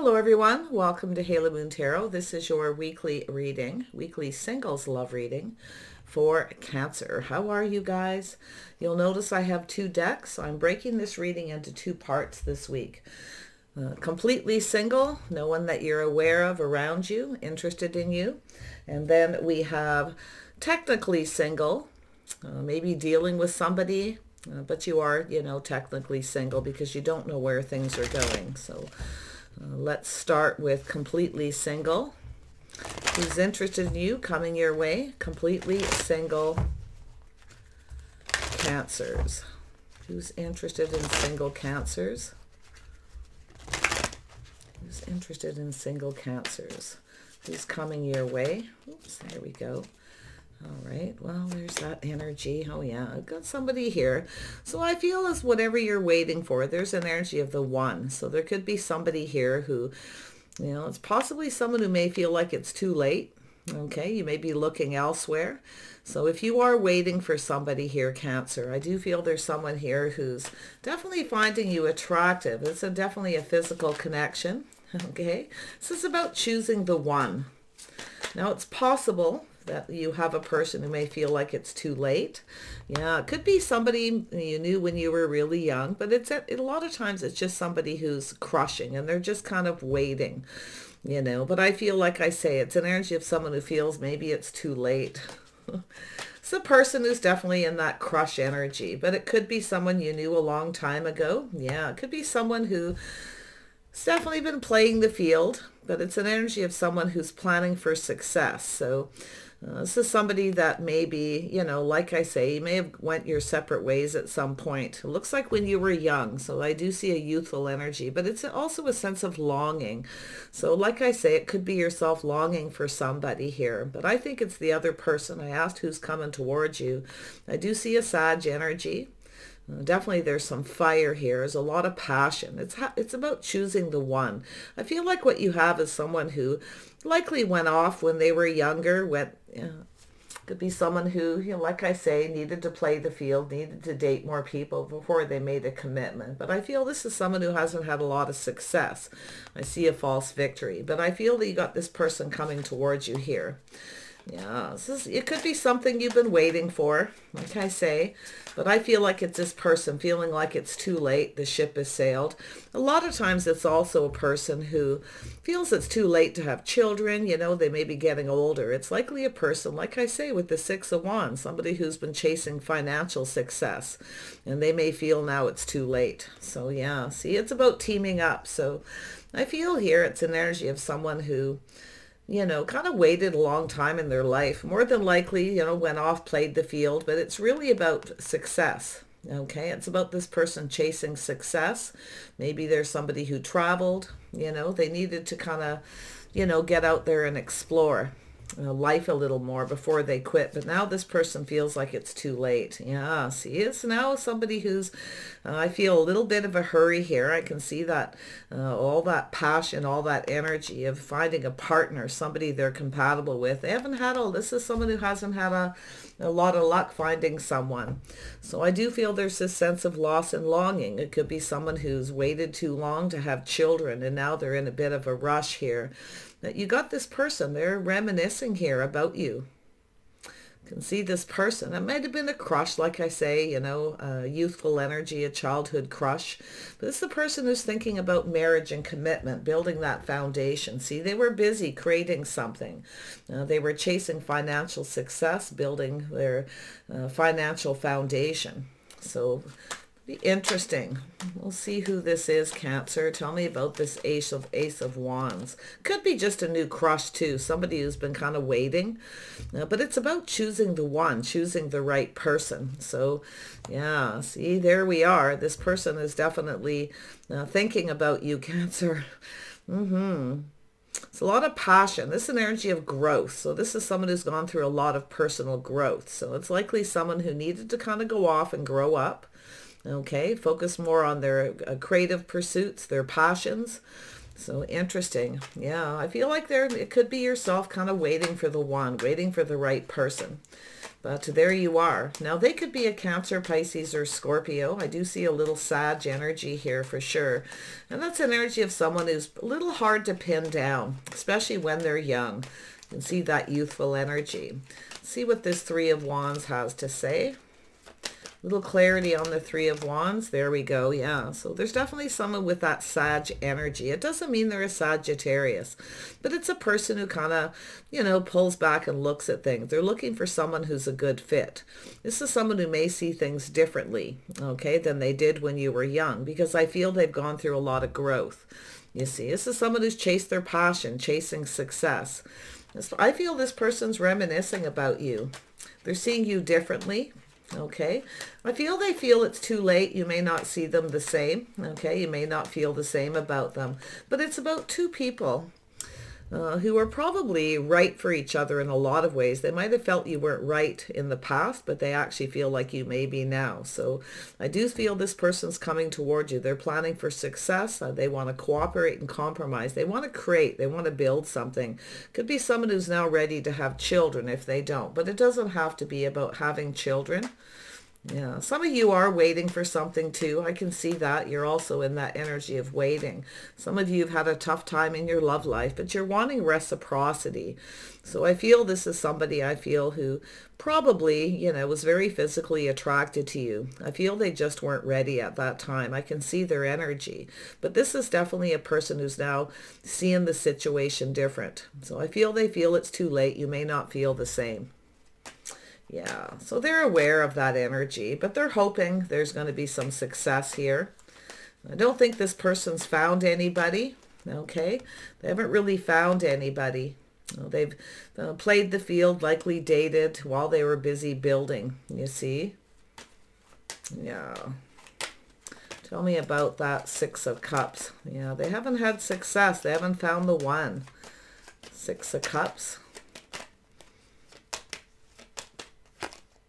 Hello everyone, welcome to Halo Moon Tarot. This is your weekly reading, weekly singles love reading for Cancer. How are you guys? You'll notice I have two decks. I'm breaking this reading into two parts this week. Completely single, no one that you're aware of around you, interested in you. And then we have technically single, maybe dealing with somebody, but you are, technically single because you don't know where things are going. So let's start with completely single. Who's interested in you, coming your way? Completely single Cancers. Who's interested in single Cancers? Who's interested in single Cancers? Who's coming your way? Oops, there we go. All right, well, there's that energy. Oh yeah, I've got somebody here. So I feel as whatever you're waiting for, there's an energy of the one. So there could be somebody here who, it's possibly someone who may feel like it's too late. Okay, you may be looking elsewhere. So if you are waiting for somebody here, Cancer, I do feel there's someone here who's definitely finding you attractive. It's definitely a physical connection. Okay, this is about choosing the one. Now it's possible that you have a person who may feel like it's too late. Yeah, it could be somebody you knew when you were really young, but a lot of times it's just somebody who's crushing and they're just kind of waiting, But I feel like I say, it's an energy of someone who feels maybe it's too late. It's a person who's definitely in that crush energy, but it could be someone you knew a long time ago. Yeah, it could be someone who's definitely been playing the field, but it's an energy of someone who's planning for success. So this is somebody that maybe, like I say, you may have went your separate ways at some point. It looks like when you were young. So I do see a youthful energy, but it's also a sense of longing. So like I say, it could be yourself longing for somebody here, but I think it's the other person. I asked who's coming towards you. I do see a Sag energy. Definitely there's some fire here. There's a lot of passion. It's about choosing the one. I feel like what you have is someone who likely went off when they were younger. Could be someone who, like I say, needed to play the field, needed to date more people before they made a commitment. But I feel this is someone who hasn't had a lot of success. I see a false victory, but I feel that you got this person coming towards you here. Yeah, it could be something you've been waiting for, like I say, but I feel like it's this person feeling like it's too late, the ship has sailed. A lot of times it's also a person who feels it's too late to have children, they may be getting older. It's likely a person, like I say, with the Six of Wands, somebody who's been chasing financial success, and they may feel now it's too late. So yeah, see, it's about teaming up. So I feel here it's an energy of someone who kind of waited a long time in their life. More than likely, went off, played the field, but it's really about success. Okay, it's about this person chasing success. Maybe there's somebody who traveled, they needed to kind of, get out there and explore life a little more before they quit. But now this person feels like it's too late. Yeah, see, it's now somebody who's, I feel a little bit of a hurry here. I can see that all that passion, all that energy of finding a partner, somebody they're compatible with. They haven't had this is someone who hasn't had a lot of luck finding someone. So I do feel there's this sense of loss and longing. It could be someone who's waited too long to have children and now they're in a bit of a rush here. That you got this person, they're reminiscing here about you. You can see this person. It might have been a crush, like I say, a youthful energy, a childhood crush. But this is the person who's thinking about marriage and commitment, building that foundation. See, they were busy creating something. They were chasing financial success, building their financial foundation. So be interesting. We'll see who this is, Cancer. Tell me about this Ace of Wands. Could be just a new crush too, somebody who's been kind of waiting, but it's about choosing the one, choosing the right person. So yeah, see, there we are. This person is definitely thinking about you, Cancer. It's a lot of passion. This is an energy of growth. So this is someone who's gone through a lot of personal growth. So it's likely someone who needed to kind of go off and grow up. Okay, focus more on their creative pursuits, their passions. So interesting. Yeah, I feel like it could be yourself kind of waiting for the one, waiting for the right person. But there you are. Now, they could be a Cancer, Pisces, or Scorpio. I do see a little Sag energy here for sure. And that's an energy of someone who's a little hard to pin down, especially when they're young. You can see that youthful energy. See what this Three of Wands has to say. Little clarity on the Three of Wands. There we go. Yeah. So there's definitely someone with that Sag energy. It doesn't mean they're a Sagittarius, but it's a person who kind of, you know, pulls back and looks at things. They're looking for someone who's a good fit. This is someone who may see things differently, okay, than they did when you were young, because I feel they've gone through a lot of growth. You see, this is someone who's chased their passion, chasing success. I feel this person's reminiscing about you. They're seeing you differently. Okay, I feel they feel it's too late. You may not see them the same. Okay, you may not feel the same about them, but it's about two people who are probably right for each other in a lot of ways. They might have felt you weren't right in the past, but they actually feel like you may be now. So I do feel this person's coming toward you. They're planning for success. They want to cooperate and compromise. They want to create. They want to build something. Could be someone who's now ready to have children if they don't, but it doesn't have to be about having children. Yeah, some of you are waiting for something too. I can see that. You're also in that energy of waiting. Some of you have had a tough time in your love life, but you're wanting reciprocity. So I feel this is somebody who probably, you know, was very physically attracted to you. I feel they just weren't ready at that time. I can see their energy. But this is definitely a person who's now seeing the situation different. So I feel they feel it's too late. You may not feel the same. Yeah, so they're aware of that energy, but they're hoping there's going to be some success here. I don't think this person's found anybody, okay? They haven't really found anybody. They've played the field, likely dated while they were busy building, you see? Yeah. Tell me about that Six of Cups. Yeah, they haven't had success. They haven't found the one. Six of Cups.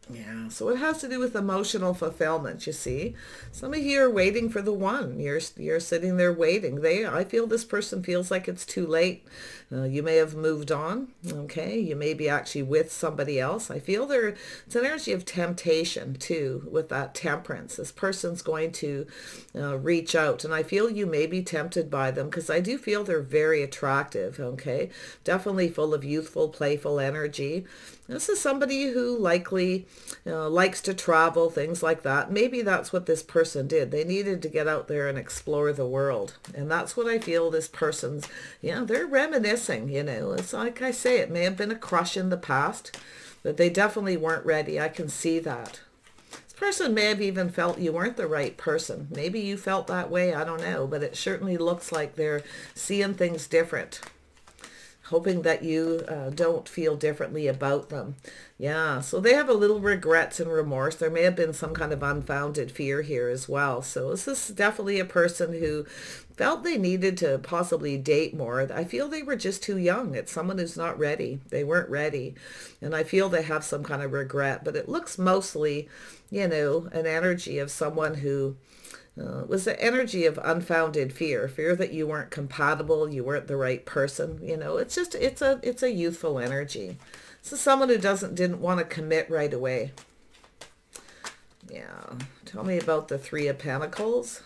Yeah, so it has to do with emotional fulfillment, you see. Some of you are waiting for the one. You're sitting there waiting. I feel this person feels like it's too late. You may have moved on, okay? You may be actually with somebody else. I feel it's an energy of temptation, too, with that Temperance. This person's going to reach out, and I feel you may be tempted by them because I do feel they're very attractive, okay? Definitely full of youthful, playful energy. This is somebody who likely likes to travel, things like that. Maybe that's what this person did. They needed to get out there and explore the world. And that's what I feel this person's, they're reminiscing, It's like I say, it may have been a crush in the past, but they definitely weren't ready. I can see that. This person may have even felt you weren't the right person. Maybe you felt that way. I don't know. But it certainly looks like they're seeing things different. Hoping that you don't feel differently about them. Yeah, so they have a little regrets and remorse. There may have been some kind of unfounded fear here as well. So this is definitely a person who felt they needed to possibly date more. I feel they were just too young. It's someone who's not ready. They weren't ready. And I feel they have some kind of regret. But it looks mostly, an energy of someone who was the energy of unfounded fear that you weren't compatible, you weren't the right person. It's a youthful energy. This is someone who didn't want to commit right away. Yeah, tell me about the Three of Pentacles.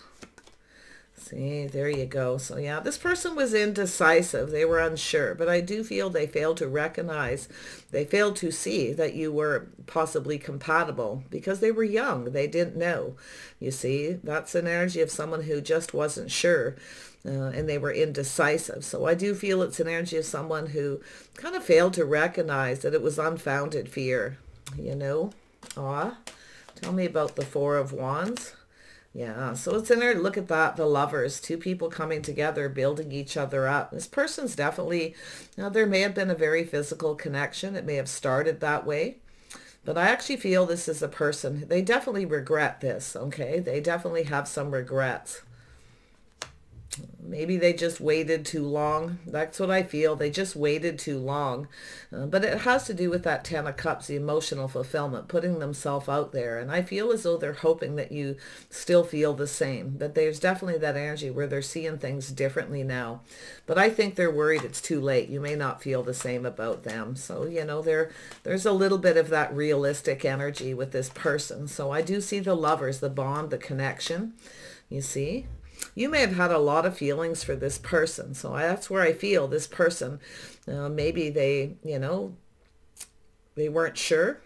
See, there you go. So yeah, this person was indecisive. They were unsure, but I do feel they failed to recognize, they failed to see that you were possibly compatible because they were young. They didn't know. You see, that's an energy of someone who just wasn't sure. And they were indecisive. So I do feel it's an energy of someone who kind of failed to recognize that it was unfounded fear, Tell me about the Four of Wands. Yeah, so it's in there. Look at that, the lovers, two people coming together, building each other up. This person's definitely, there may have been a very physical connection. It may have started that way. But I actually feel this is a person, they definitely regret this, okay? They definitely have some regrets. Maybe they just waited too long. That's what I feel. They just waited too long. But it has to do with that Ten of Cups, the emotional fulfillment, putting themselves out there. And I feel as though they're hoping that you still feel the same. But there's definitely that energy where they're seeing things differently now. But I think they're worried it's too late. You may not feel the same about them. So, you know, there's a little bit of that realistic energy with this person. So I do see the lovers, the bond, the connection. You see? You may have had a lot of feelings for this person. So that's where I feel this person, maybe they, you know, they weren't sure.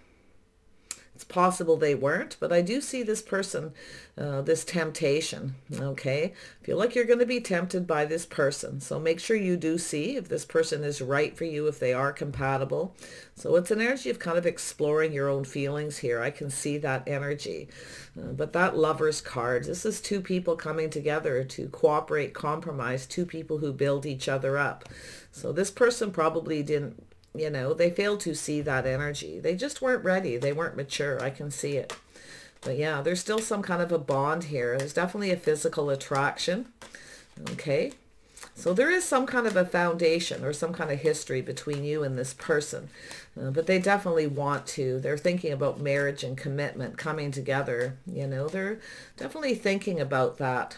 It's possible they weren't, but I do see this person, this temptation, okay? I feel like you're going to be tempted by this person. So make sure you do see if this person is right for you, if they are compatible. So it's an energy of kind of exploring your own feelings here. I can see that energy. But that Lovers card, this is two people coming together to cooperate, compromise, two people who build each other up. So this person probably didn't, you know, they failed to see that energy. They just weren't ready. They weren't mature. I can see it. But yeah, there's still some kind of a bond here. There's definitely a physical attraction. Okay. So there is some kind of a foundation or some kind of history between you and this person. But they definitely want to. They're thinking about marriage and commitment coming together. You know, they're definitely thinking about that.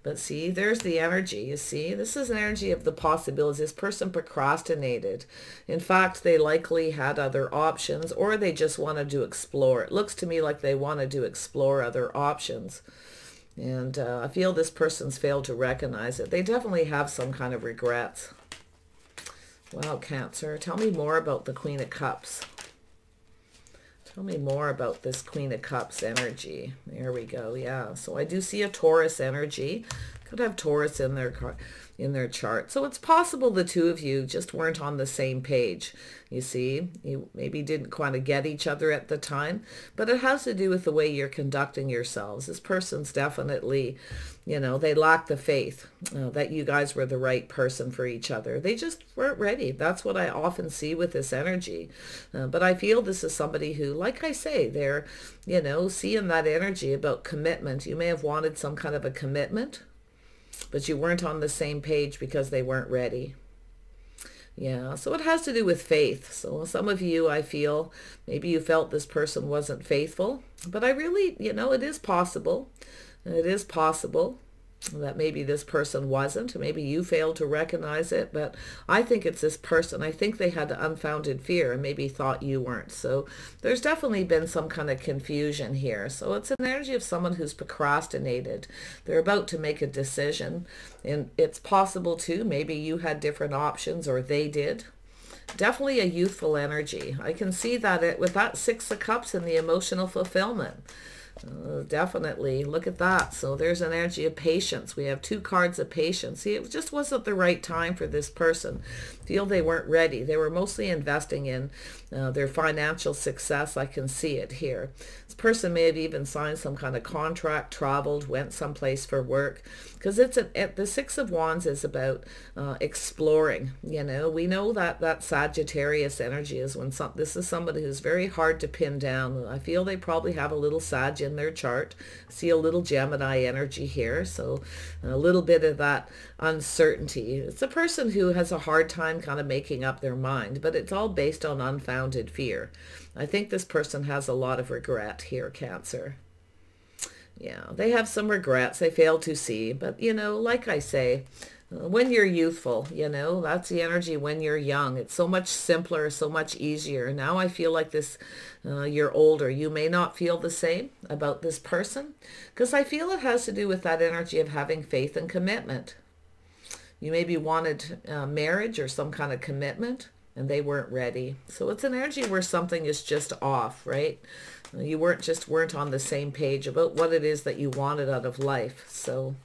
But see, there's the energy, you see. This is an energy of the possibilities. This person procrastinated. In fact, they likely had other options, or they just wanted to explore. It looks to me like they wanted to explore other options. And I feel this person's failed to recognize it. They definitely have some kind of regrets. Wow, Cancer. Tell me more about the Queen of Cups. Tell me more about this Queen of Cups energy. There we go. Yeah. So I do see a Taurus energy. Could have Taurus in their chart. So it's possible the two of you just weren't on the same page. You see, you maybe didn't kind of get each other at the time, but it has to do with the way you're conducting yourselves. This person's definitely, you know, they lack the faith that you guys were the right person for each other. They just weren't ready. That's what I often see with this energy. But I feel this is somebody who, like I say, they're, you know, seeing that energy about commitment. You may have wanted some kind of a commitment, but you weren't on the same page because they weren't ready. Yeah, so it has to do with faith. So some of you, I feel, maybe you felt this person wasn't faithful, but I really, you know, it is possible. It is possible that maybe this person wasn't. Maybe you failed to recognize it, but I think it's this person. I think they had unfounded fear and maybe thought you weren't. So there's definitely been some kind of confusion here. So it's an energy of someone who's procrastinated. They're about to make a decision, and it's possible too. Maybe you had different options, or they did. Definitely a youthful energy. I can see that with that Six of Cups and the emotional fulfillment. Definitely. Look at that. So there's an energy of patience. We have two cards of patience. See, it just wasn't the right time for this person. Feel they weren't ready. They were mostly investing in their financial success. I can see it here. This person may have even signed some kind of contract, traveled, went someplace for work, because the Six of Wands is about exploring. You know, we know that that Sagittarius energy is when this is somebody who's very hard to pin down. I feel they probably have a little Sag in their chart. See a little Gemini energy here. So a little bit of that uncertainty. It's a person who has a hard time kind of making up their mind, but it's all based on unfounded fear. I think this person has a lot of regret here, Cancer. Yeah, they have some regrets they failed to see, but you know, like I say, when you're youthful, you know, that's the energy when you're young. It's so much simpler, so much easier. Now I feel like this, you're older. You may not feel the same about this person, because I feel it has to do with that energy of having faith and commitment. You maybe wanted marriage or some kind of commitment, and they weren't ready. So it's an energy where something is just off, right? You weren't on the same page about what it is that you wanted out of life. So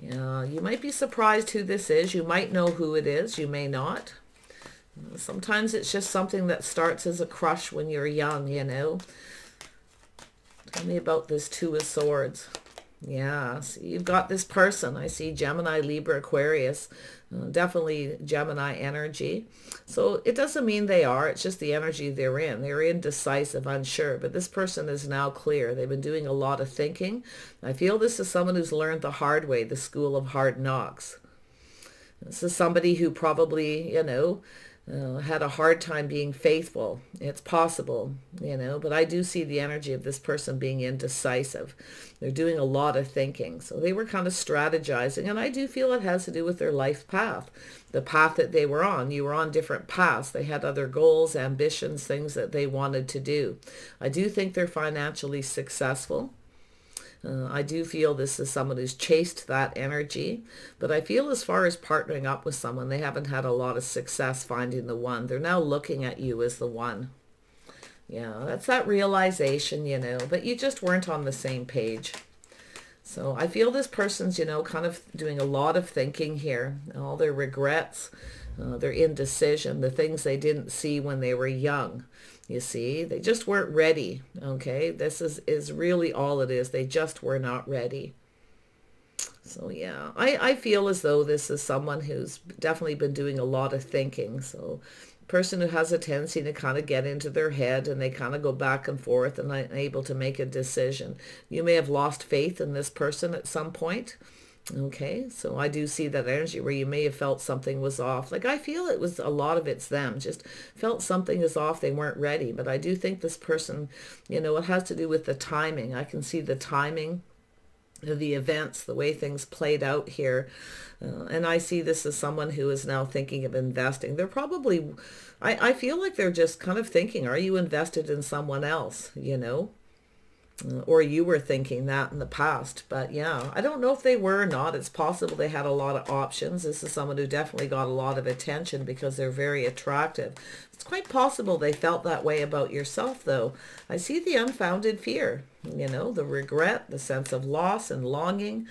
yeah, you might be surprised who this is. You might know who it is. You may not. Sometimes it's just something that starts as a crush when you're young, you know. Tell me about this Two of Swords. Yeah, so you've got this person. I see Gemini, Libra, Aquarius, definitely Gemini energy. So it doesn't mean they are, it's just the energy they're in. They're indecisive, unsure, but this person is now clear. They've been doing a lot of thinking. I feel this is someone who's learned the hard way, the school of hard knocks. This is somebody who probably, had a hard time being faithful. It's possible, but I do see the energy of this person being indecisive. They're doing a lot of thinking. So they were kind of strategizing, and I do feel it has to do with their life path, the path that they were on. You were on different paths. They had other goals, ambitions, things that they wanted to do. I do think they're financially successful. I do feel this is someone who's chased that energy, but I feel as far as partnering up with someone, they haven't had a lot of success finding the one. They're now looking at you as the one. Yeah, that's that realization, but you just weren't on the same page. So I feel this person's, kind of doing a lot of thinking here. All their regrets, their indecision, the things they didn't see when they were young. You see, they just weren't ready, okay? This is really all it is. They just were not ready. So yeah, I feel as though this is someone who's definitely been doing a lot of thinking. So person who has a tendency to kind of get into their head and they kind of go back and forth and not able to make a decision. You may have lost faith in this person at some point. Okay, so I do see that energy where you may have felt something was off. Like I feel it was a lot of it's them, just felt something is off, they weren't ready. But I do think this person, it has to do with the timing. I can see the timing of the events, the way things played out here. And I see this as someone who is now thinking of investing. They're probably, I feel like they're just kind of thinking, are you invested in someone else, or you were thinking that in the past. But yeah, I don't know if they were or not. It's possible they had a lot of options. This is someone who definitely got a lot of attention because they're very attractive. It's quite possible they felt that way about yourself, though. I see the unfounded fear, the regret, the sense of loss and longing.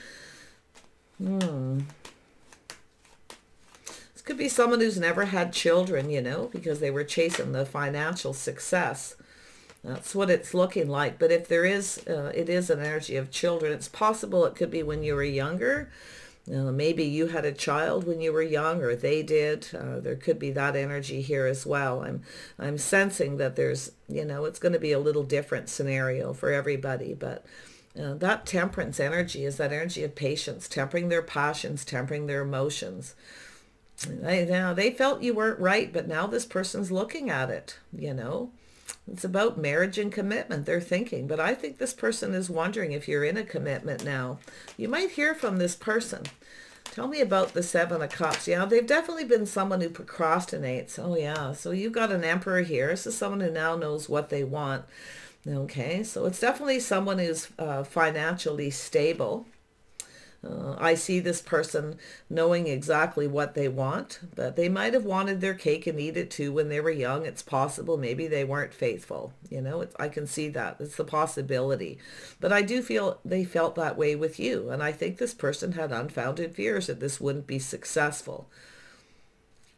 This could be someone who's never had children, because they were chasing the financial success. That's what it's looking like. But if there is, it is an energy of children. It's possible it could be when you were younger. Maybe you had a child when you were young, or they did. There could be that energy here as well. I'm sensing that there's, it's going to be a little different scenario for everybody. But that temperance energy is that energy of patience, tempering their passions, tempering their emotions. They felt you weren't right, but now this person's looking at it, It's about marriage and commitment, they're thinking. But I think this person is wondering if you're in a commitment now. You might hear from this person. Tell me about the Seven of Cups. Yeah, they've definitely been someone who procrastinates. Oh, yeah. So you've got an Emperor here. This is someone who now knows what they want. Okay, so it's definitely someone who's financially stable. I see this person knowing exactly what they want, but they might have wanted their cake and eat it too when they were young. It's possible. Maybe they weren't faithful. I can see that. It's the possibility. But I do feel they felt that way with you. And I think this person had unfounded fears that this wouldn't be successful.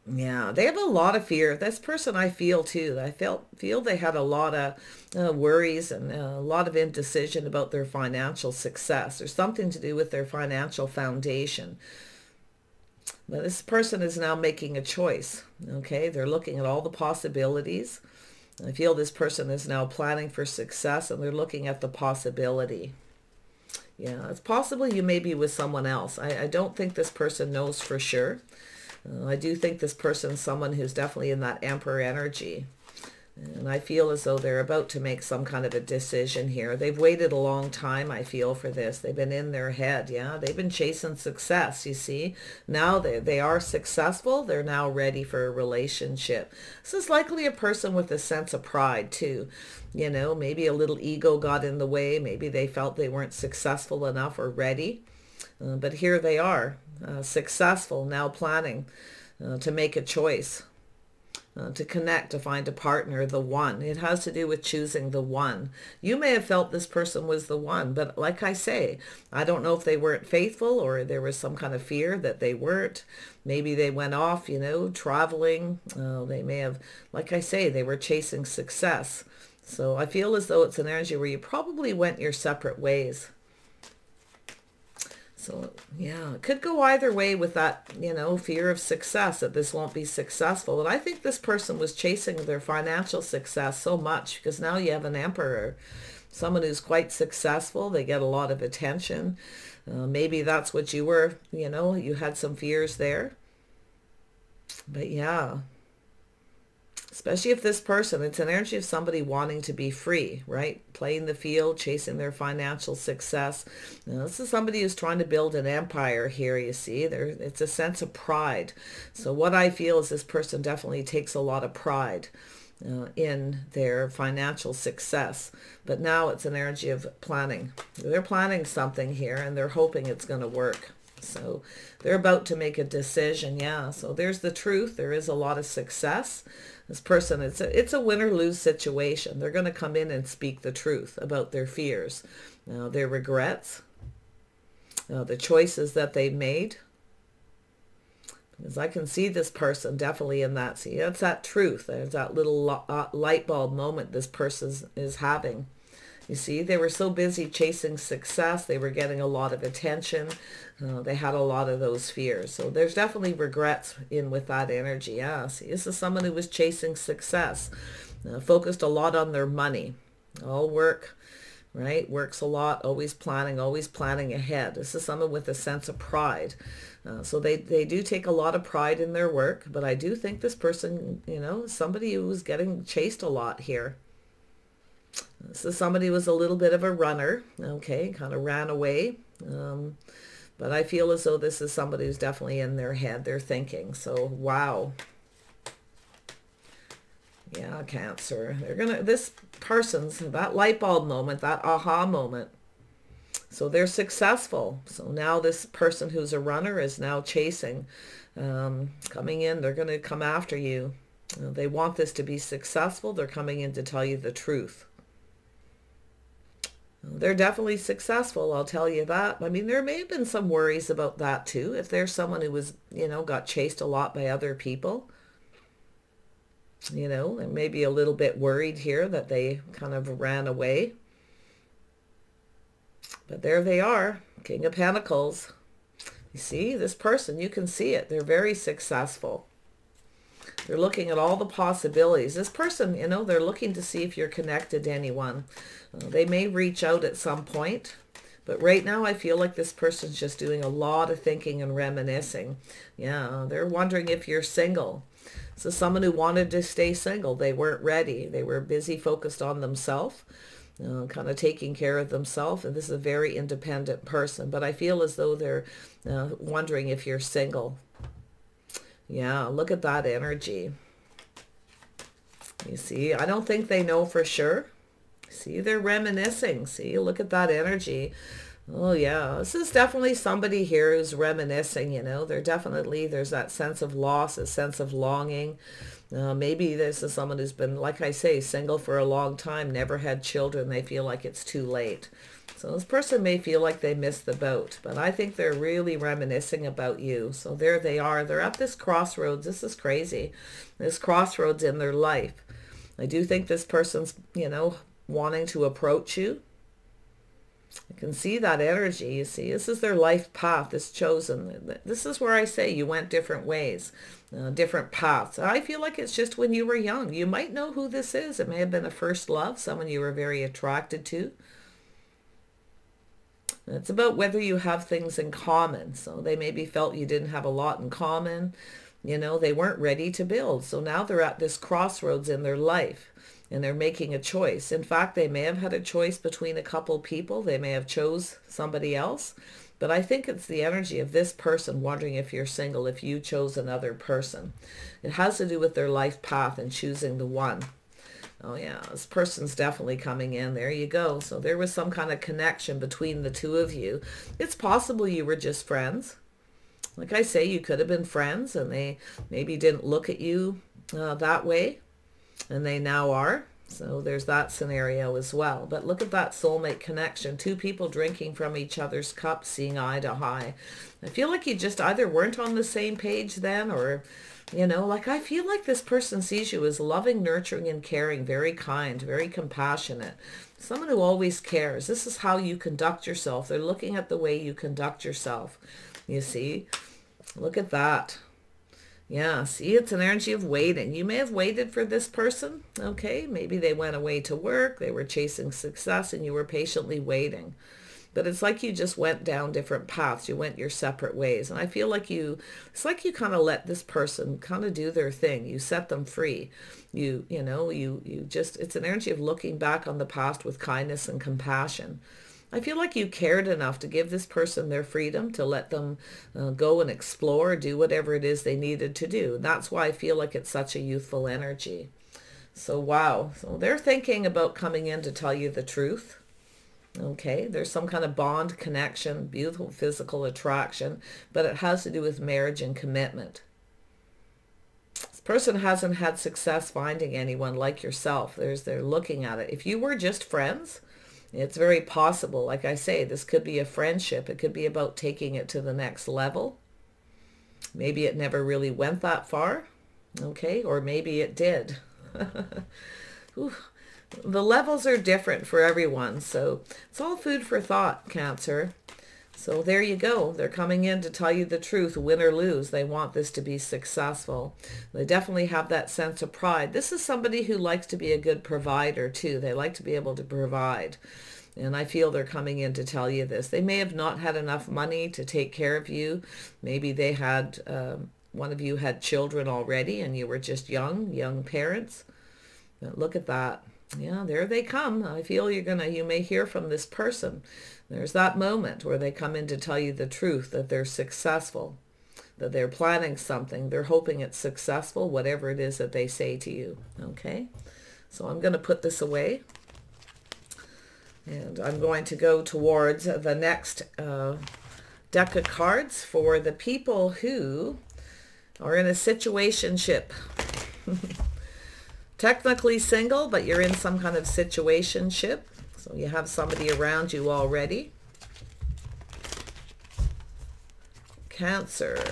Yeah, they have a lot of fear. This person I feel too. I feel they had a lot of worries and a lot of indecision about their financial success. There's something to do with their financial foundation. But this person is now making a choice. Okay, they're looking at all the possibilities. I feel this person is now planning for success and they're looking at the possibility. Yeah, it's possible you may be with someone else. I don't think this person knows for sure. I do think this person's someone who's definitely in that Emperor energy. And I feel as though they're about to make some kind of a decision here. They've waited a long time, I feel, for this. They've been in their head, yeah? They've been chasing success, you see? Now they are successful. They're now ready for a relationship. This is likely a person with a sense of pride, too. Maybe a little ego got in the way. Maybe they felt they weren't successful enough or ready. But here they are, successful, now planning to make a choice, to connect, to find a partner, the one. It has to do with choosing the one. You may have felt this person was the one, but like I say, I don't know if they weren't faithful or there was some kind of fear that they weren't. Maybe they went off, traveling. They may have, like I say, they were chasing success. So I feel as though it's an energy where you probably went your separate ways. So, yeah, it could go either way with that, you know, fear of success, that this won't be successful. And I think this person was chasing their financial success so much because now you have an emperor, someone who's quite successful. They get a lot of attention. Maybe that's what you were, you know, you had some fears there. But yeah, especially if this person, it's an energy of somebody wanting to be free, right? Playing the field, chasing their financial success. Now, this is somebody who's trying to build an empire here, you see. It's a sense of pride. So what I feel is this person definitely takes a lot of pride in their financial success. But now it's an energy of planning. They're planning something here and they're hoping it's going to work. So they're about to make a decision. Yeah, so there's the truth. There is a lot of success. This person, it's a win or lose situation. They're going to come in and speak the truth about their fears, their regrets, the choices that they made. Because I can see this person definitely in that. See, that's that truth. There's that little light bulb moment this person is having. You see, they were so busy chasing success. They were getting a lot of attention. They had a lot of those fears. So there's definitely regrets in with that energy. Yeah, see, this is someone who was chasing success, focused a lot on their money. All work, right? Works a lot, always planning ahead. This is someone with a sense of pride. So they do take a lot of pride in their work. But I do think this person, you know, is somebody who was getting chased a lot here. So somebody was a little bit of a runner, okay, kind of ran away. But I feel as though this is somebody who's definitely in their head, they're thinking. So, wow. Yeah, Cancer. This person's, that light bulb moment, that aha moment. So they're successful. So now this person who's a runner is now chasing, coming in. They're going to come after you. They want this to be successful. They're coming in to tell you the truth. They're definitely successful, I'll tell you that. I mean, there may have been some worries about that too. If there's someone who was, you know, got chased a lot by other people, you know, and maybe a little bit worried here that they kind of ran away. But there they are, King of Pentacles. You see, this person, you can see it. They're very successful. They're looking at all the possibilities. This person, you know, they're looking to see if you're connected to anyone. They may reach out at some point, but right now I feel like this person's just doing a lot of thinking and reminiscing. Yeah, they're wondering if you're single. So someone who wanted to stay single, they weren't ready. They were busy, focused on themselves, kind of taking care of themselves. And this is a very independent person, but I feel as though they're wondering if you're single. Yeah, look at that energy. You see, I don't think they know for sure. See, they're reminiscing. See, look at that energy. Oh, yeah. This is definitely somebody here who's reminiscing, you know. There's that sense of loss, a sense of longing. Maybe this is someone who's been, like I say, single for a long time, never had children. They feel like it's too late. So this person may feel like they missed the boat, but I think they're really reminiscing about you. So there they are. They're at this crossroads. This is crazy. This crossroads in their life. I do think this person's, you know, wanting to approach you. I can see that energy. You see, this is their life path, this chosen. This is where I say you went different ways, different paths. I feel like it's just when you were young. You might know who this is. It may have been a first love, someone you were very attracted to. It's about whether you have things in common. So they maybe felt you didn't have a lot in common. You know, they weren't ready to build. So now they're at this crossroads in their life and they're making a choice. In fact, they may have had a choice between a couple people. They may have chose somebody else. But I think it's the energy of this person wondering if you're single, if you chose another person. It has to do with their life path and choosing the one. Oh yeah, this person's definitely coming in. There you go. So there was some kind of connection between the two of you. It's possible you were just friends. Like I say, you could have been friends and they maybe didn't look at you that way. And they now are. So there's that scenario as well. But look at that soulmate connection. Two people drinking from each other's cups, seeing eye to eye. I feel like you just either weren't on the same page then or... You know, like I feel like this person sees you as loving, nurturing, and caring, very kind, very compassionate. Someone who always cares. This is how you conduct yourself. They're looking at the way you conduct yourself. You see? Look at that. Yeah, see, it's an energy of waiting. You may have waited for this person, okay? Maybe they went away to work, they were chasing success, and you were patiently waiting. But it's like you just went down different paths. You went your separate ways. And I feel like it's like you kind of let this person kind of do their thing. You set them free. You just, it's an energy of looking back on the past with kindness and compassion. I feel like you cared enough to give this person their freedom, to let them go and explore, do whatever it is they needed to do. And that's why I feel like it's such a youthful energy. So, wow. So they're thinking about coming in to tell you the truth. Okay, there's some kind of bond, connection, beautiful physical attraction, but it has to do with marriage and commitment. This person hasn't had success finding anyone like yourself. They're looking at it. If you were just friends, it's very possible. Like I say, this could be a friendship. It could be about taking it to the next level. Maybe it never really went that far. Okay, or maybe it did. The levels are different for everyone, so it's all food for thought, Cancer. So there you go. They're coming in to tell you the truth, win or lose. They want this to be successful. They definitely have that sense of pride. This is somebody who likes to be a good provider too. They like to be able to provide. And I feel they're coming in to tell you this. They may have not had enough money to take care of you. Maybe they had, one of you had children already and you were just young parents. But look at that. Yeah, there they come. I feel you may hear from this person. There's that moment where they come in to tell you the truth, that they're successful, that they're planning something. They're hoping it's successful, whatever it is that they say to you. Okay, so I'm going to put this away. And I'm going to go towards the next deck of cards for the people who are in a situationship. Technically single, but you're in some kind of situationship. So you have somebody around you already. Cancer.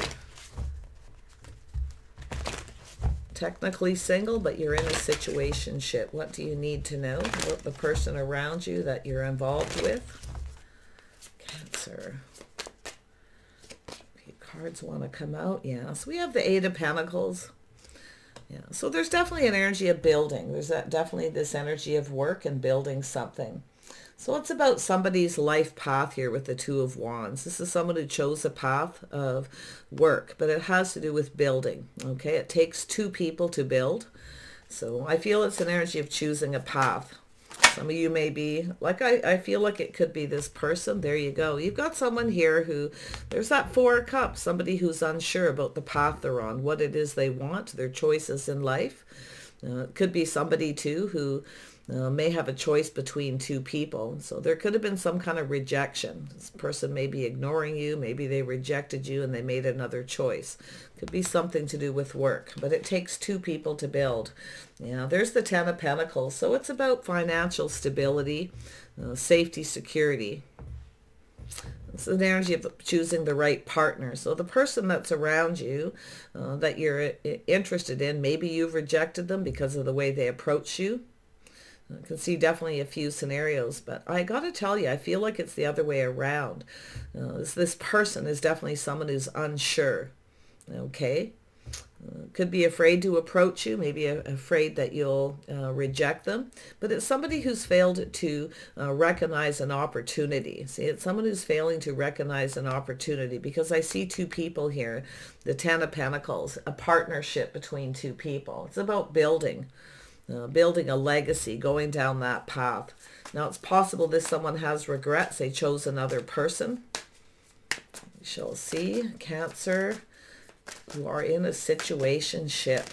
Technically single, but you're in a situationship. What do you need to know about the person around you that you're involved with? Cancer. Okay, cards want to come out. Yeah, so we have the Eight of Pentacles. Yeah, so there's definitely an energy of building. There's definitely this energy of work and building something. So it's about somebody's life path here with the Two of Wands. This is someone who chose a path of work, but it has to do with building. Okay, it takes two people to build. So I feel it's an energy of choosing a path. Some of you may be, like I feel like it could be this person. There you go. You've got someone here who, there's that Four of Cups, somebody who's unsure about the path they're on, what it is they want, their choices in life. It could be somebody too who may have a choice between two people. So there could have been some kind of rejection. This person may be ignoring you. Maybe they rejected you and they made another choice. Could be something to do with work, but it takes two people to build. Yeah, there's the Ten of Pentacles. So it's about financial stability, safety, security. It's an energy of choosing the right partner. So the person that's around you that you're interested in, maybe you've rejected them because of the way they approach you. I can see definitely a few scenarios, but I got to tell you, I feel like it's the other way around. This person is definitely someone who's unsure. Okay, could be afraid to approach you, maybe afraid that you'll reject them, but it's somebody who's failed to recognize an opportunity. See, it's someone who's failing to recognize an opportunity, because I see two people here, the Ten of Pentacles, a partnership between two people. It's about building a legacy, going down that path. Now, it's possible this someone has regrets. They chose another person. We shall see. Cancer, you are in a situationship.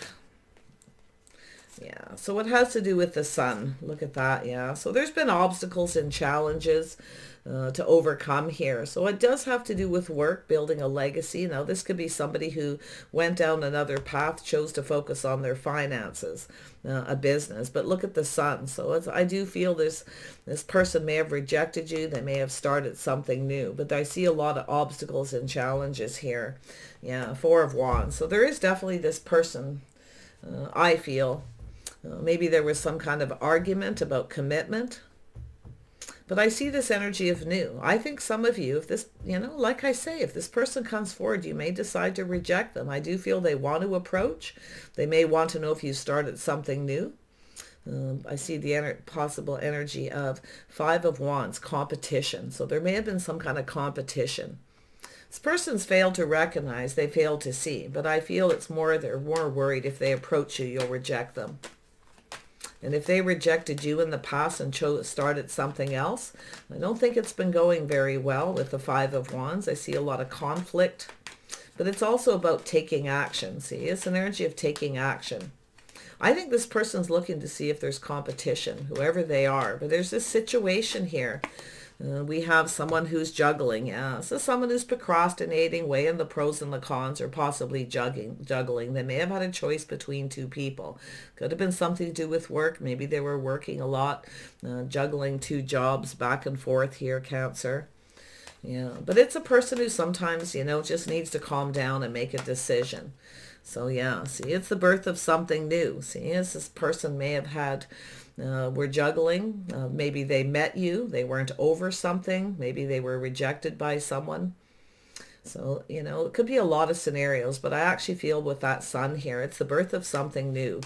Yeah, so it has to do with the sun. Look at that, yeah. So there's been obstacles and challenges to overcome here. So it does have to do with work, building a legacy. Now, this could be somebody who went down another path, chose to focus on their finances, a business. But look at the sun. So I do feel this person may have rejected you. They may have started something new. But I see a lot of obstacles and challenges here. Yeah, Four of Wands. So there is definitely this person, I feel. Maybe there was some kind of argument about commitment. But I see this energy of new. I think some of you, if this, like I say, if this person comes forward, you may decide to reject them. I do feel they want to approach. They may want to know if you started something new. I see the possible energy of Five of Wands, competition. So there may have been some kind of competition. This person's failed to recognize, they failed to see. But I feel it's more, they're more worried if they approach you, you'll reject them. And if they rejected you in the past and started something else, I don't think it's been going very well with the Five of Wands. I see a lot of conflict, but it's also about taking action. See, it's an energy of taking action. I think this person's looking to see if there's competition, whoever they are. But there's this situation here. We have someone who's juggling. Yeah, so someone who's procrastinating, weighing the pros and the cons, or possibly juggling. They may have had a choice between two people. Could have been something to do with work. Maybe they were working a lot, juggling two jobs back and forth here, Cancer. Yeah, but it's a person who sometimes, just needs to calm down and make a decision. So yeah, see, it's the birth of something new. See, this person may have had... we're juggling. Maybe they met you. They weren't over something. Maybe they were rejected by someone. So, it could be a lot of scenarios, but I actually feel with that sun here, it's the birth of something new.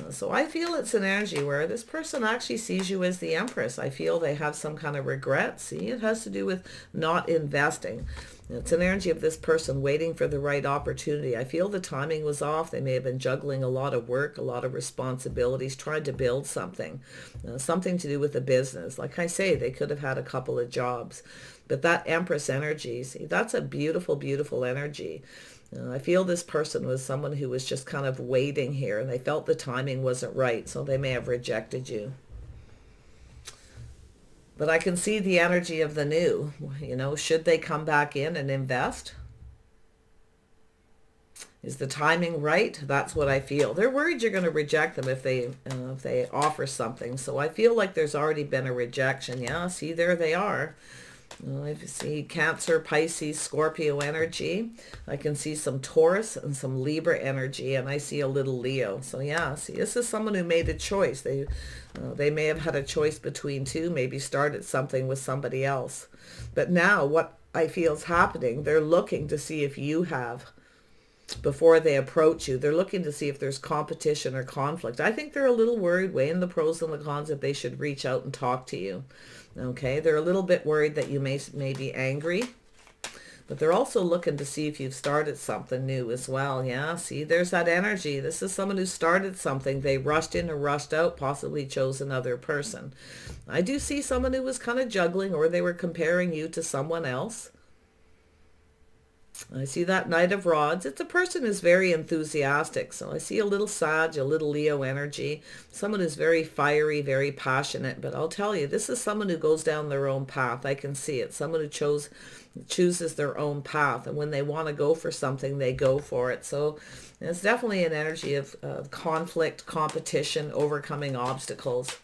So I feel it's an energy where this person actually sees you as the Empress. I feel they have some kind of regret. See, it has to do with not investing. It's an energy of this person waiting for the right opportunity. I feel the timing was off. They may have been juggling a lot of work, a lot of responsibilities, trying to build something, something to do with a business. Like I say, they could have had a couple of jobs. But that Empress energy, see, that's a beautiful, beautiful energy. I feel this person was someone who was just kind of waiting here, and they felt the timing wasn't right, so they may have rejected you. But I can see the energy of the new. Should they come back in and invest? Is the timing right? That's what I feel. They're worried you're going to reject them if they offer something. So I feel like there's already been a rejection. Yeah, see, there they are. I see Cancer, Pisces, Scorpio energy. I can see some Taurus and some Libra energy, and I see a little Leo. So yeah, see, this is someone who made a choice. They may have had a choice between two, maybe started something with somebody else. But now what I feel is happening, they're looking to see if you have. Before they approach you, they're looking to see if there's competition or conflict. I think they're a little worried, weighing the pros and the cons, if they should reach out and talk to you. Okay, they're a little bit worried that you may be angry, but they're also looking to see if you've started something new as well. Yeah, see, there's that energy. This is someone who started something. They rushed in or rushed out, possibly chose another person. I do see someone who was kind of juggling, or they were comparing you to someone else. I see that Knight of Rods. It's a person who's very enthusiastic. So I see a little Sag, a little Leo energy. Someone who's very fiery, very passionate. But I'll tell you, this is someone who goes down their own path. I can see it. Someone who chooses their own path. And when they want to go for something, they go for it. So it's definitely an energy of conflict, competition, overcoming obstacles.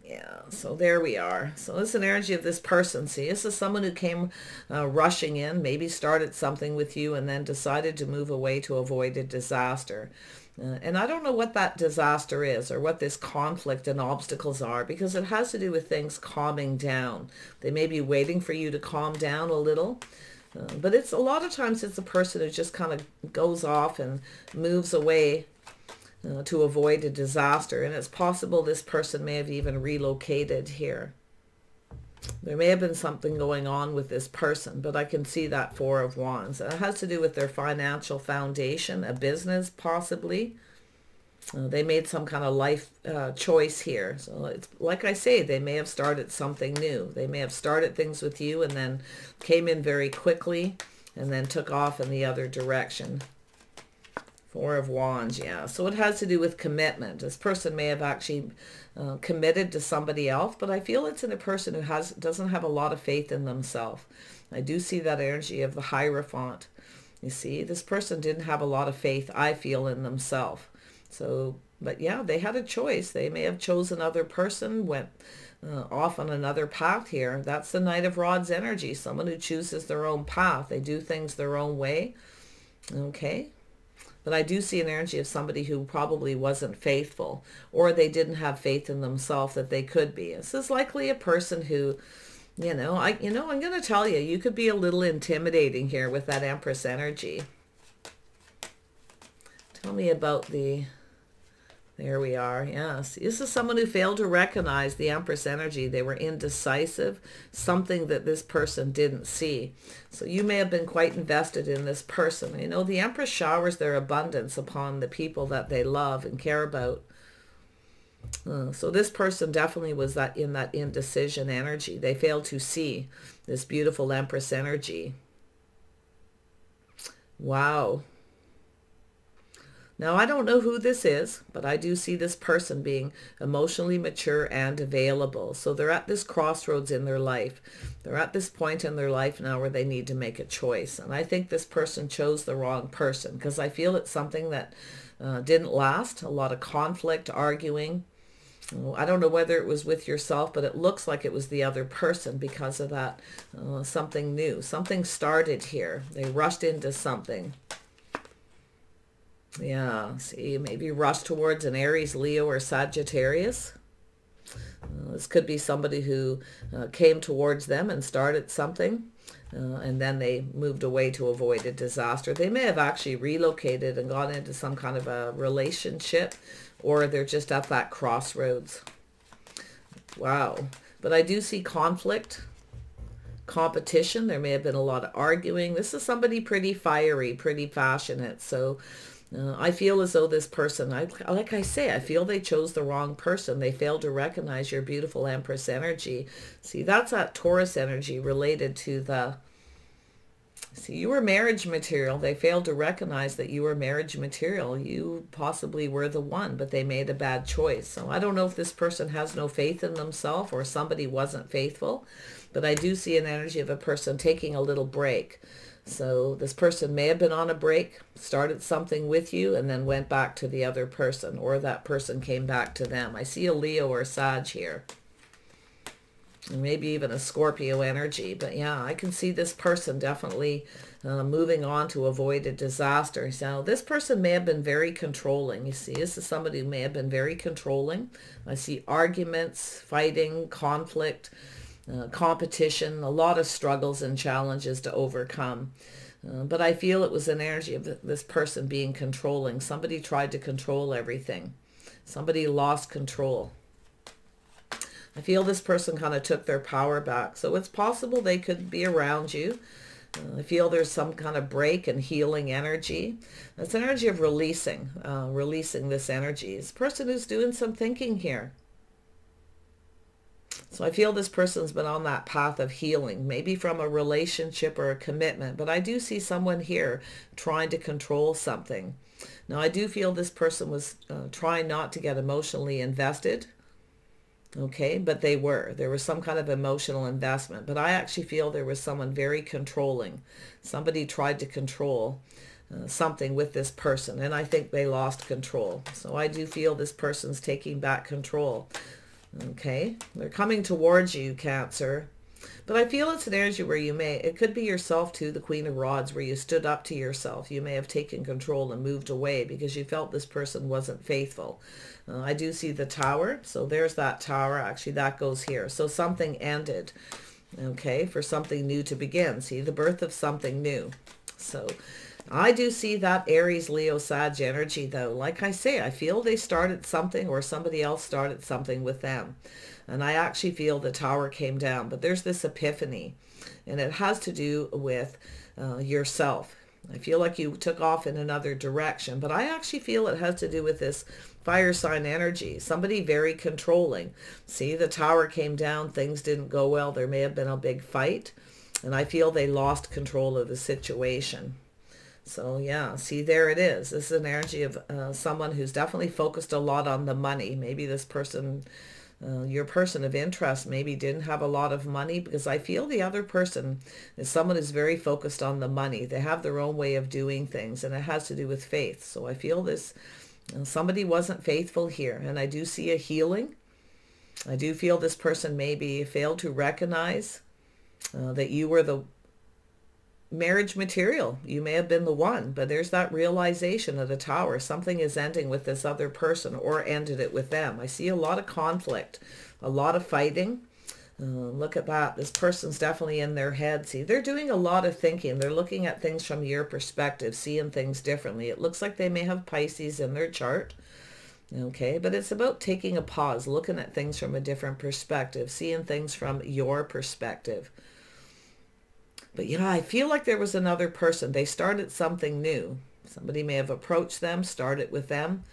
Yeah, so there we are. So this is an energy of this person. See, this is someone who came rushing in, maybe started something with you, and then decided to move away to avoid a disaster. And I don't know what that disaster is, or what this conflict and obstacles are, because it has to do with things calming down. They may be waiting for you to calm down a little. But it's a lot of times it's a person who just kind of goes off and moves away to avoid a disaster. And it's possible this person may have even relocated here. There may have been something going on with this person, but I can see that Four of Wands. It has to do with their financial foundation, a business possibly. They made some kind of life choice here. So it's like I say, they may have started something new. They may have started things with you and then came in very quickly and then took off in the other direction. Four of Wands, yeah. So it has to do with commitment. This person may have actually committed to somebody else, but I feel it's in a person who doesn't have a lot of faith in themselves. I do see that energy of the Hierophant. You see, this person didn't have a lot of faith, I feel, in themselves. So, but yeah, they had a choice. They may have chosen another person, went off on another path here. That's the Knight of Rods energy. Someone who chooses their own path. They do things their own way. Okay. But I do see an energy of somebody who probably wasn't faithful, or they didn't have faith in themselves that they could be. This is likely a person who, I'm going to tell you, you could be a little intimidating here with that Empress energy. Tell me about there we are. Yes. This is someone who failed to recognize the Empress energy. They were indecisive, something that this person didn't see. So you may have been quite invested in this person. The Empress showers their abundance upon the people that they love and care about. So this person definitely was in that indecision energy. They failed to see this beautiful Empress energy. Wow. Now, I don't know who this is, but I do see this person being emotionally mature and available. So they're at this crossroads in their life. They're at this point in their life now where they need to make a choice. And I think this person chose the wrong person, because I feel it's something that didn't last. A lot of conflict, arguing. I don't know whether it was with yourself, but it looks like it was the other person because of that. Something new. Something started here. They rushed into something. Yeah, see, maybe rush towards an Aries, Leo, or Sagittarius. This could be somebody who came towards them and started something, and then they moved away to avoid a disaster. They may have actually relocated and gone into some kind of a relationship, or they're just at that crossroads. Wow. But I do see conflict, competition. There may have been a lot of arguing. This is somebody pretty fiery, pretty passionate. So I feel as though this person, like I say, I feel they chose the wrong person. They failed to recognize your beautiful Empress energy. See, that's that Taurus energy related to you were marriage material. They failed to recognize that you were marriage material. You possibly were the one, but they made a bad choice. So I don't know if this person has no faith in themselves or somebody wasn't faithful, but I do see an energy of a person taking a little break. So this person may have been on a break, started something with you, and then went back to the other person, or that person came back to them. I see a Leo or Sag here. And maybe even a Scorpio energy. But yeah, I can see this person definitely moving on to avoid a disaster. So this person may have been very controlling. You see, this is somebody who may have been very controlling. I see arguments, fighting, conflict, competition, a lot of struggles and challenges to overcome. But I feel it was an energy of this person being controlling. Somebody tried to control everything. Somebody lost control. I feel this person kind of took their power back. So it's possible they could be around you. I feel there's some kind of break and healing energy. It's an energy of releasing this energy. It's a person who's doing some thinking here. So I feel this person's been on that path of healing, maybe from a relationship or a commitment. But I do see someone here trying to control something. Now, I do feel this person was trying not to get emotionally invested. Okay, but there was some kind of emotional investment. But I actually feel there was someone very controlling. Somebody tried to control something with this person. And I think they lost control. So I do feel this person's taking back control. Okay, they're coming towards you, Cancer. But I feel it's an energy where it could be yourself too, the Queen of Rods, where you stood up to yourself. You may have taken control and moved away because you felt this person wasn't faithful. I do see the Tower. So there's that Tower. Actually, that goes here. So something ended, okay, for something new to begin. See, the birth of something new. So I do see that Aries, Leo, Sag energy, though. Like I say, I feel they started something or somebody else started something with them. And I actually feel the Tower came down. But there's this epiphany, and it has to do with yourself. I feel like you took off in another direction, but I actually feel it has to do with this fire sign energy. Somebody very controlling. See, the Tower came down. Things didn't go well. There may have been a big fight, and I feel they lost control of the situation. So yeah, see, there it is. This is an energy of someone who's definitely focused a lot on the money. Maybe this person, your person of interest, maybe didn't have a lot of money, because I feel the other person is someone who's very focused on the money. They have their own way of doing things, and it has to do with faith. So I feel this, somebody wasn't faithful here, and I do see a healing. I do feel this person maybe failed to recognize that you were marriage material. You may have been the one, but there's that realization of the Tower. Something is ending with this other person or ended it with them. I see a lot of conflict, a lot of fighting. Look at that. This person's definitely in their head. See, they're doing a lot of thinking. They're looking at things from your perspective, seeing things differently. It looks like they may have Pisces in their chart. Okay, but it's about taking a pause, looking at things from a different perspective, seeing things from your perspective. But yeah, I feel like there was another person. They started something new. Somebody may have approached them, started with them.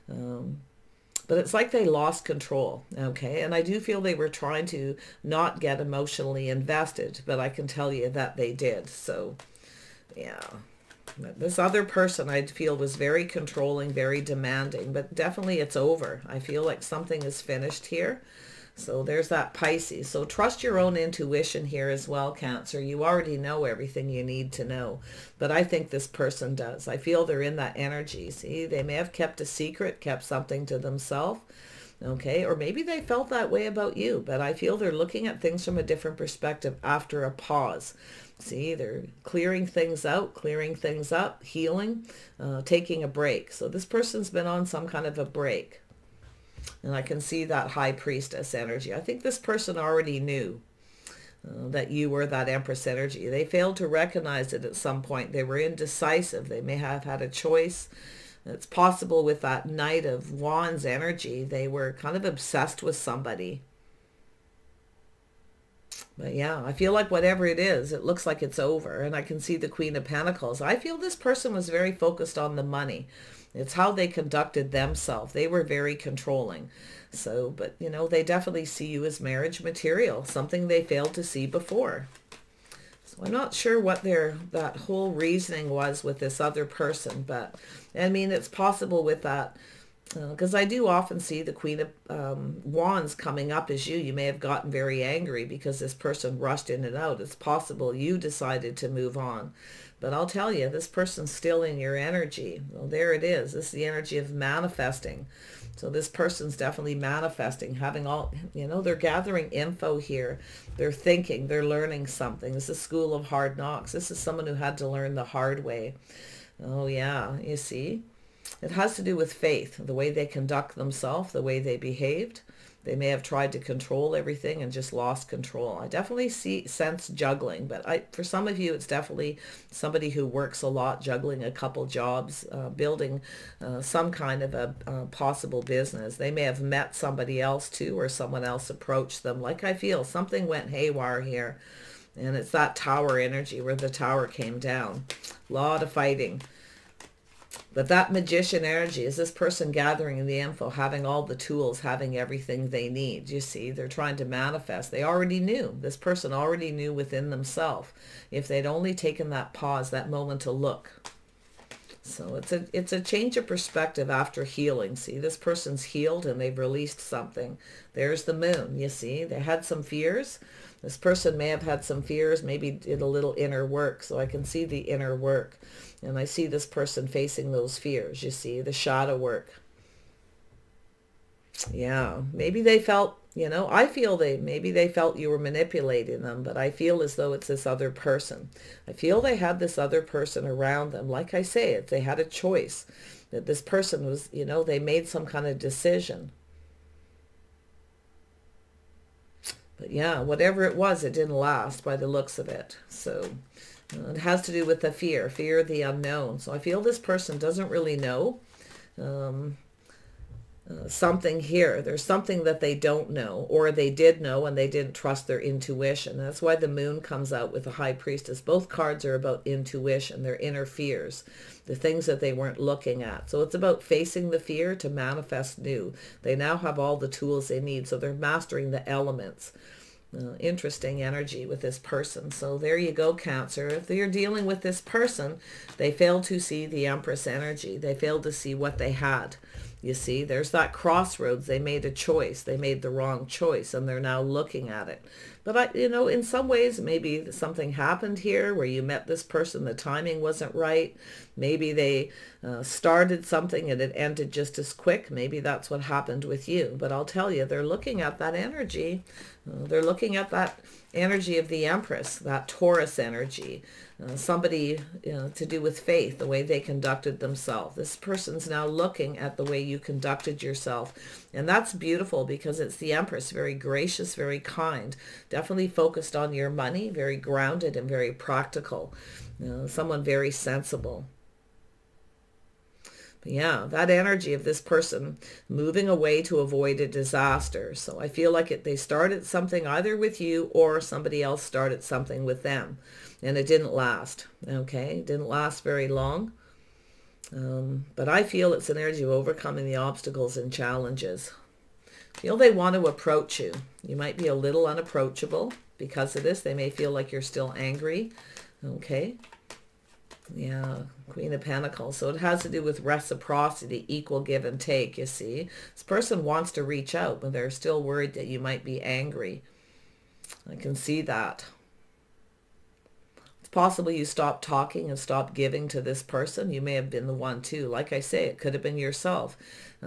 But it's like they lost control, okay? And I do feel they were trying to not get emotionally invested, but I can tell you that they did. So, yeah. This other person I feel was very controlling, very demanding, but definitely it's over. I feel like something is finished here. So there's that Pisces. So trust your own intuition here as well, Cancer. You already know everything you need to know. But I think this person does. I feel they're in that energy. See, they may have kept a secret, kept something to themselves. Okay, or maybe they felt that way about you. But I feel they're looking at things from a different perspective after a pause. See, they're clearing things out, clearing things up, healing, taking a break. So this person's been on some kind of a break. And I can see that High Priestess energy. I think this person already knew that you were that Empress energy. They failed to recognize it at some point. They were indecisive. They may have had a choice. It's possible with that Knight of Wands energy, they were kind of obsessed with somebody. But yeah, I feel like whatever it is, it looks like it's over. And I can see the Queen of Pentacles. I feel this person was very focused on the money. It's how they conducted themselves. They were very controlling. So, but you know, they definitely see you as marriage material, something they failed to see before. So I'm not sure what that whole reasoning was with this other person, but I mean, it's possible with that, because I do often see the Queen of Wands coming up as you. You may have gotten very angry because this person rushed in and out. It's possible you decided to move on. But I'll tell you, this person's still in your energy. Well, there it is. This is the energy of manifesting. So this person's definitely manifesting, having all, you know, they're gathering info here. They're thinking, they're learning something. This is School of Hard Knocks. This is someone who had to learn the hard way. Oh, yeah, you see? It has to do with faith, the way they conduct themselves, the way they behaved. They may have tried to control everything and just lost control. I definitely sense juggling, but for some of you, it's definitely somebody who works a lot, juggling a couple jobs, building some kind of a possible business. They may have met somebody else too, or someone else approached them. Like I feel something went haywire here. And it's that Tower energy where the Tower came down. A lot of fighting. But that Magician energy is this person gathering the info, having all the tools, having everything they need. You see, they're trying to manifest. They already knew. This person already knew within themselves. If they'd only taken that pause, that moment to look. So it's a change of perspective after healing. See, this person's healed and they've released something. There's the Moon. You see, they had some fears. This person may have had some fears, maybe did a little inner work. So I can see the inner work. And I see this person facing those fears. You see, the shadow work. Yeah, maybe they felt, you know, I feel maybe they felt you were manipulating them, but I feel as though it's this other person. I feel they had this other person around them. Like I say, if they had a choice, that this person was, you know, they made some kind of decision. But yeah, whatever it was, it didn't last by the looks of it. So it has to do with the fear of the unknown. So I feel this person doesn't really know something here. There's something that they don't know, or they did know and they didn't trust their intuition. That's why the Moon comes out with the High Priestess. Both cards are about intuition, their inner fears, the things that they weren't looking at. So it's about facing the fear to manifest new. They now have all the tools they need, so they're mastering the elements. Interesting energy with this person. So there you go, Cancer. If you're dealing with this person, they failed to see the Empress energy. They failed to see what they had. You see, there's that crossroads. They made a choice. They made the wrong choice, and they're now looking at it. But, you know, in some ways, maybe something happened here where you met this person, the timing wasn't right. Maybe they started something and it ended just as quick. Maybe that's what happened with you. But I'll tell you, they're looking at that energy. They're looking at that energy of the Empress, that Taurus energy. Somebody to do with faith, the way they conducted themselves. This person's now looking at the way you conducted yourself. And that's beautiful because it's the Empress, very gracious, very kind, definitely focused on your money, very grounded and very practical. Someone very sensible. But yeah, that energy of this person moving away to avoid a disaster. So I feel like they started something either with you or somebody else started something with them. And it didn't last, okay? It didn't last very long. But I feel it's an energy of overcoming the obstacles and challenges. I feel they want to approach you. You might be a little unapproachable because of this. They may feel like you're still angry, okay? Yeah, Queen of Pentacles. So it has to do with reciprocity, equal give and take, you see. This person wants to reach out, but they're still worried that you might be angry. I can see that. It's possible you stopped talking and stopped giving to this person. You may have been the one too. Like I say, it could have been yourself,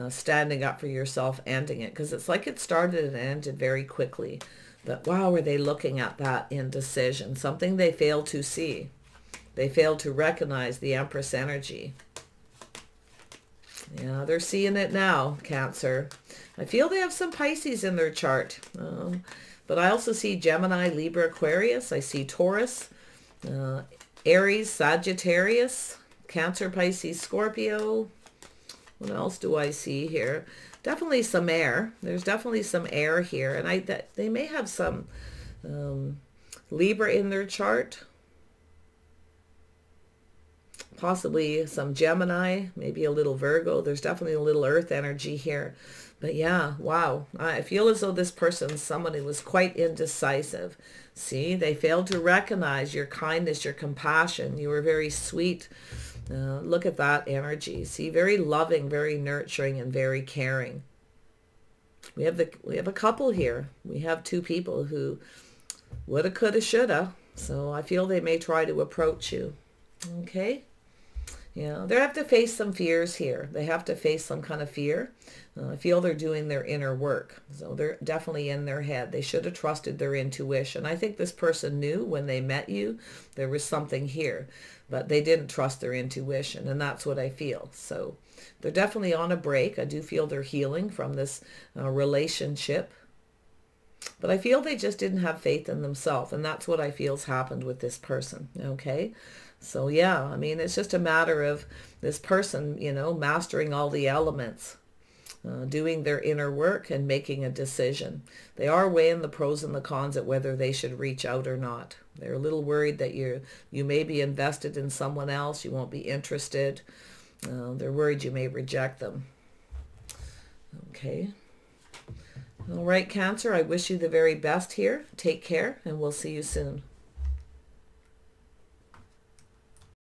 standing up for yourself, ending it. Because it's like it started and ended very quickly. But wow, were they looking at that indecision? Something they failed to see. They failed to recognize the Empress energy. Yeah, they're seeing it now, Cancer. I feel they have some Pisces in their chart. But I also see Gemini, Libra, Aquarius. I see Taurus, Aries, Sagittarius, Cancer, Pisces, Scorpio. What else do I see here? Definitely some air. There's definitely some air here. And they may have some Libra in their chart. Possibly some Gemini, maybe a little Virgo. There's definitely a little earth energy here. But yeah, wow. I feel as though this person, somebody was quite indecisive. See, they failed to recognize your kindness, your compassion. You were very sweet. Look at that energy. See, very loving, very nurturing, and very caring. We have a couple here. We have two people who woulda, coulda, shoulda. So I feel they may try to approach you. Okay. Yeah, they have to face some fears here. They have to face some kind of fear. I feel they're doing their inner work. So they're definitely in their head. They should have trusted their intuition. I think this person knew when they met you there was something here, but they didn't trust their intuition, and that's what I feel. So they're definitely on a break. I do feel they're healing from this relationship. But I feel they just didn't have faith in themselves, and that's what I feel's happened with this person, okay? So yeah, I mean, it's just a matter of this person, you know, mastering all the elements, doing their inner work and making a decision. They are weighing the pros and the cons at whether they should reach out or not. They're a little worried that you may be invested in someone else, you won't be interested. They're worried you may reject them. Okay. All right, Cancer, I wish you the very best here. Take care, and we'll see you soon.